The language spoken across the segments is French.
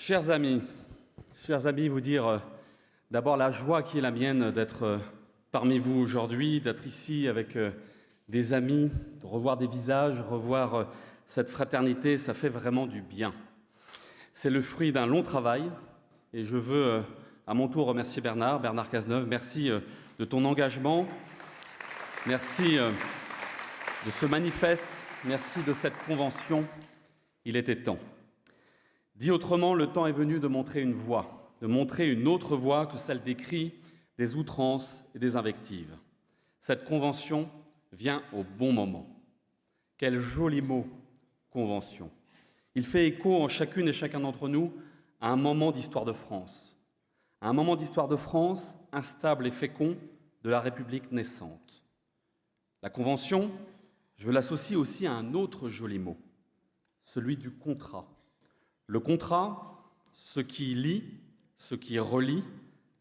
Chers amis, vous dire d'abord la joie qui est la mienne d'être parmi vous aujourd'hui, d'être ici avec des amis, de revoir des visages, revoir cette fraternité, ça fait vraiment du bien. C'est le fruit d'un long travail et je veux à mon tour remercier Bernard Cazeneuve. Merci de ton engagement, merci de ce manifeste, merci de cette convention. Il était temps. Dit autrement, le temps est venu de montrer une voie, de montrer une autre voie que celle des cris, des outrances et des invectives. Cette convention vient au bon moment. Quel joli mot, convention. Il fait écho en chacune et chacun d'entre nous à un moment d'histoire de France. À un moment d'histoire de France instable et fécond de la République naissante. La convention, je l'associe aussi à un autre joli mot, celui du contrat. Le contrat, ce qui lie, ce qui relie,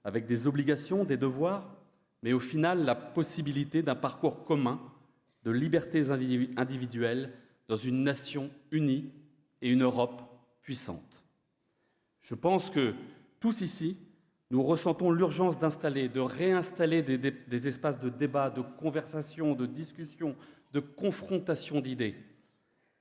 avec des obligations, des devoirs, mais au final la possibilité d'un parcours commun de libertés individuelles dans une nation unie et une Europe puissante. Je pense que tous ici, nous ressentons l'urgence d'installer, de réinstaller des espaces de débat, de conversation, de discussion, de confrontation d'idées.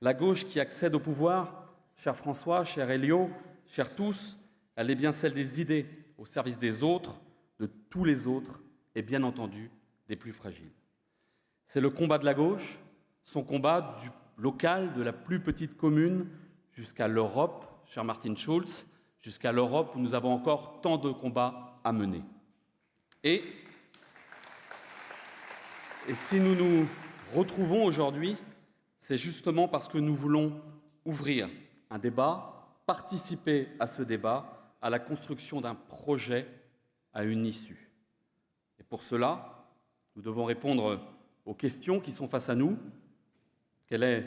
La gauche qui accède au pouvoir, cher François, cher Elio, chers tous, elle est bien celle des idées, au service des autres, de tous les autres, et bien entendu, des plus fragiles. C'est le combat de la gauche, son combat du local, de la plus petite commune, jusqu'à l'Europe, cher Martin Schulz, jusqu'à l'Europe où nous avons encore tant de combats à mener. Et si nous nous retrouvons aujourd'hui, c'est justement parce que nous voulons ouvrir un débat, participer à ce débat, à la construction d'un projet, à une issue. Et pour cela, nous devons répondre aux questions qui sont face à nous. Quelle est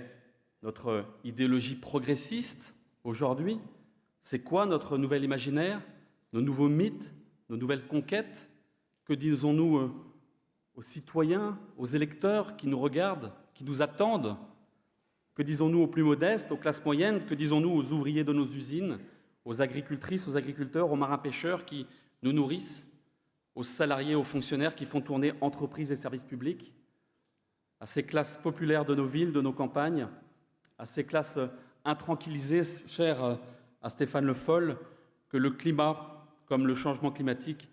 notre idéologie progressiste aujourd'hui? C'est quoi notre nouvel imaginaire, nos nouveaux mythes, nos nouvelles conquêtes? Que disons-nous aux citoyens, aux électeurs qui nous regardent, qui nous attendent? Que disons-nous aux plus modestes, aux classes moyennes? Que disons-nous aux ouvriers de nos usines, aux agricultrices, aux agriculteurs, aux marins-pêcheurs qui nous nourrissent, aux salariés, aux fonctionnaires qui font tourner entreprises et services publics, à ces classes populaires de nos villes, de nos campagnes, à ces classes intranquillisées, chères à Stéphane Le Foll, que le climat comme le changement climatique,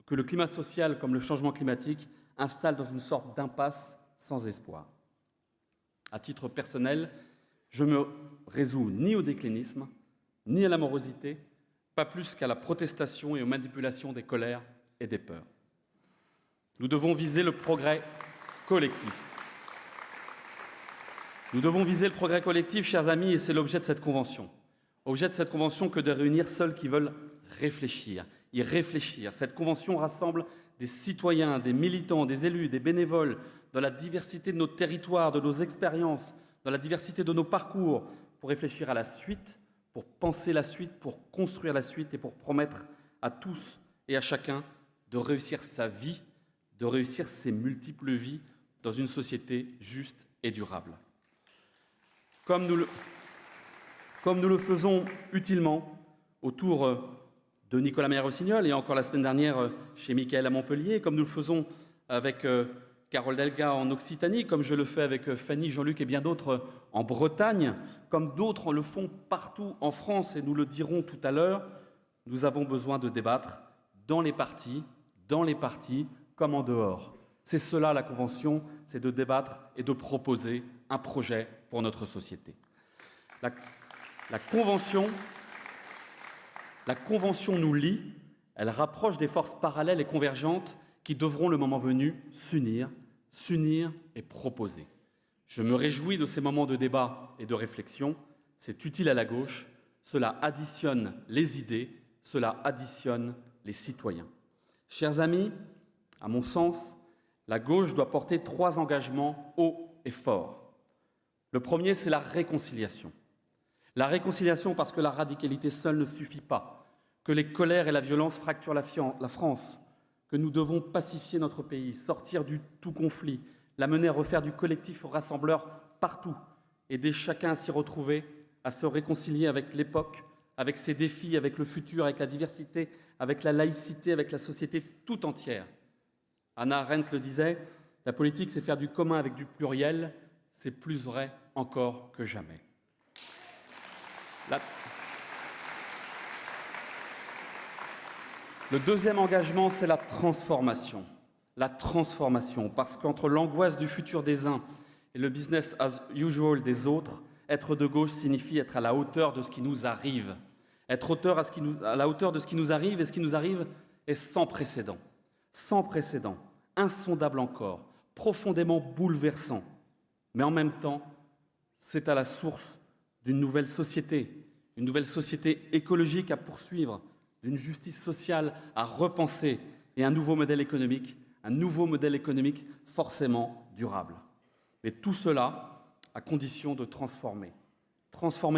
que le climat social comme le changement climatique installe dans une sorte d'impasse sans espoir. À titre personnel, je me résous ni au déclinisme, ni à la morosité, pas plus qu'à la protestation et aux manipulations des colères et des peurs. Nous devons viser le progrès collectif. Nous devons viser le progrès collectif, chers amis, et c'est l'objet de cette convention. Objet de cette convention que de réunir ceux qui veulent réfléchir, y réfléchir. Cette convention rassemble des citoyens, des militants, des élus, des bénévoles, dans la diversité de nos territoires, de nos expériences, dans la diversité de nos parcours, pour réfléchir à la suite, pour penser la suite, pour construire la suite et pour promettre à tous et à chacun de réussir sa vie, de réussir ses multiples vies dans une société juste et durable. Comme nous le faisons utilement autour de Nicolas Meyer-Rossignol et encore la semaine dernière chez Mickaël à Montpellier, comme nous le faisons avec Carole Delga en Occitanie, comme je le fais avec Fanny, Jean-Luc et bien d'autres en Bretagne, comme d'autres le font partout en France, et nous le dirons tout à l'heure, nous avons besoin de débattre dans les partis comme en dehors. C'est cela la Convention, c'est de débattre et de proposer un projet pour notre société. La Convention nous lie, elle rapproche des forces parallèles et convergentes qui devront, le moment venu, s'unir et proposer. Je me réjouis de ces moments de débat et de réflexion. C'est utile à la gauche. Cela additionne les idées, cela additionne les citoyens. Chers amis, à mon sens, la gauche doit porter 3 engagements hauts et forts. Le premier, c'est la réconciliation. La réconciliation parce que la radicalité seule ne suffit pas, que les colères et la violence fracturent la France, que nous devons pacifier notre pays, sortir du tout conflit, l'amener à refaire du collectif au rassembleur partout, aider chacun à s'y retrouver, à se réconcilier avec l'époque, avec ses défis, avec le futur, avec la diversité, avec la laïcité, avec la société tout entière. Hannah Arendt le disait, la politique, c'est faire du commun avec du pluriel, c'est plus vrai encore que jamais. Le deuxième engagement, c'est la transformation. La transformation, parce qu'entre l'angoisse du futur des uns et le business as usual des autres, être de gauche signifie être à la hauteur de ce qui nous arrive. Être à la hauteur de ce qui nous arrive, et ce qui nous arrive est sans précédent. Sans précédent, insondable encore, profondément bouleversant. Mais en même temps, c'est à la source d'une nouvelle société écologique à poursuivre, d'une justice sociale à repenser et un nouveau modèle économique forcément durable. Mais tout cela à condition de transformer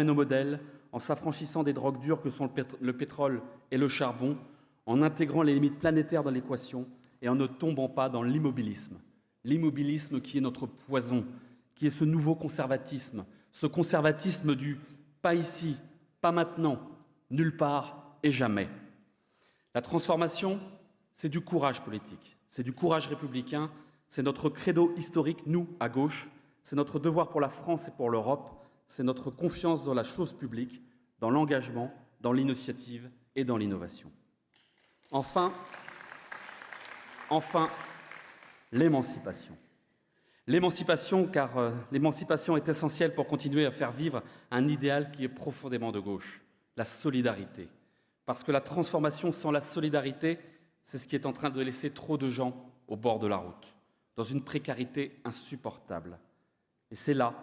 nos modèles en s'affranchissant des drogues dures que sont le pétrole et le charbon, en intégrant les limites planétaires dans l'équation et en ne tombant pas dans l'immobilisme. L'immobilisme qui est notre poison, qui est ce nouveau conservatisme, ce conservatisme du « pas ici, pas maintenant, nulle part et jamais ». La transformation, c'est du courage politique, c'est du courage républicain, c'est notre credo historique, nous, à gauche, c'est notre devoir pour la France et pour l'Europe, c'est notre confiance dans la chose publique, dans l'engagement, dans l'initiative et dans l'innovation. Enfin, l'émancipation. L'émancipation, car l'émancipation est essentielle pour continuer à faire vivre un idéal qui est profondément de gauche, la solidarité. Parce que la transformation sans la solidarité, c'est ce qui est en train de laisser trop de gens au bord de la route, dans une précarité insupportable. Et c'est là,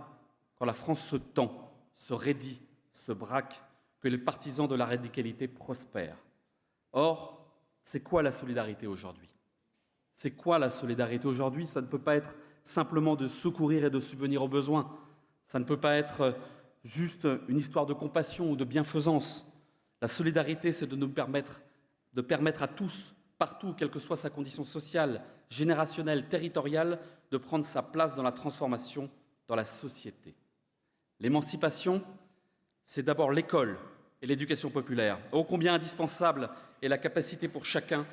quand la France se tend, se raidit, se braque, que les partisans de la radicalité prospèrent. Or, c'est quoi la solidarité aujourd'hui ? C'est quoi la solidarité aujourd'hui ? Ça ne peut pas être simplement de secourir et de subvenir aux besoins. Ça ne peut pas être juste une histoire de compassion ou de bienfaisance. La solidarité, c'est de permettre à tous, partout, quelle que soit sa condition sociale, générationnelle, territoriale, de prendre sa place dans la transformation, dans la société. L'émancipation, c'est d'abord l'école et l'éducation populaire. Ô combien indispensable est la capacité pour chacun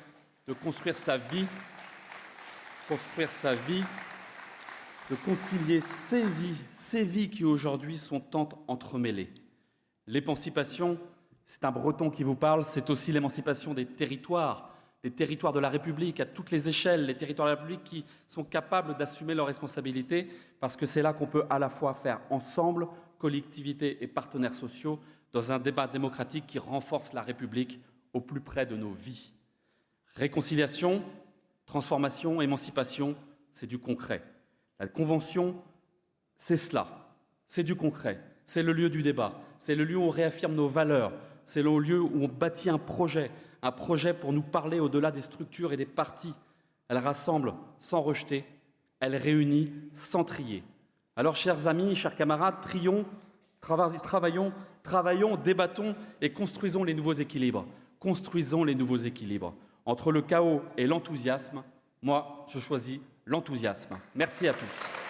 de construire sa vie, de concilier ces vies qui aujourd'hui sont tant entremêlées. L'émancipation, c'est un Breton qui vous parle, c'est aussi l'émancipation des territoires de la République à toutes les échelles, les territoires de la République qui sont capables d'assumer leurs responsabilités, parce que c'est là qu'on peut à la fois faire ensemble, collectivités et partenaires sociaux, dans un débat démocratique qui renforce la République au plus près de nos vies. Réconciliation, transformation, émancipation, c'est du concret. La Convention, c'est cela, c'est du concret, c'est le lieu du débat, c'est le lieu où on réaffirme nos valeurs, c'est le lieu où on bâtit un projet pour nous parler au-delà des structures et des partis. Elle rassemble sans rejeter, elle réunit sans trier. Alors, chers amis, chers camarades, travaillons, débattons et construisons les nouveaux équilibres. Construisons les nouveaux équilibres. Entre le chaos et l'enthousiasme, moi, je choisis l'enthousiasme. Merci à tous.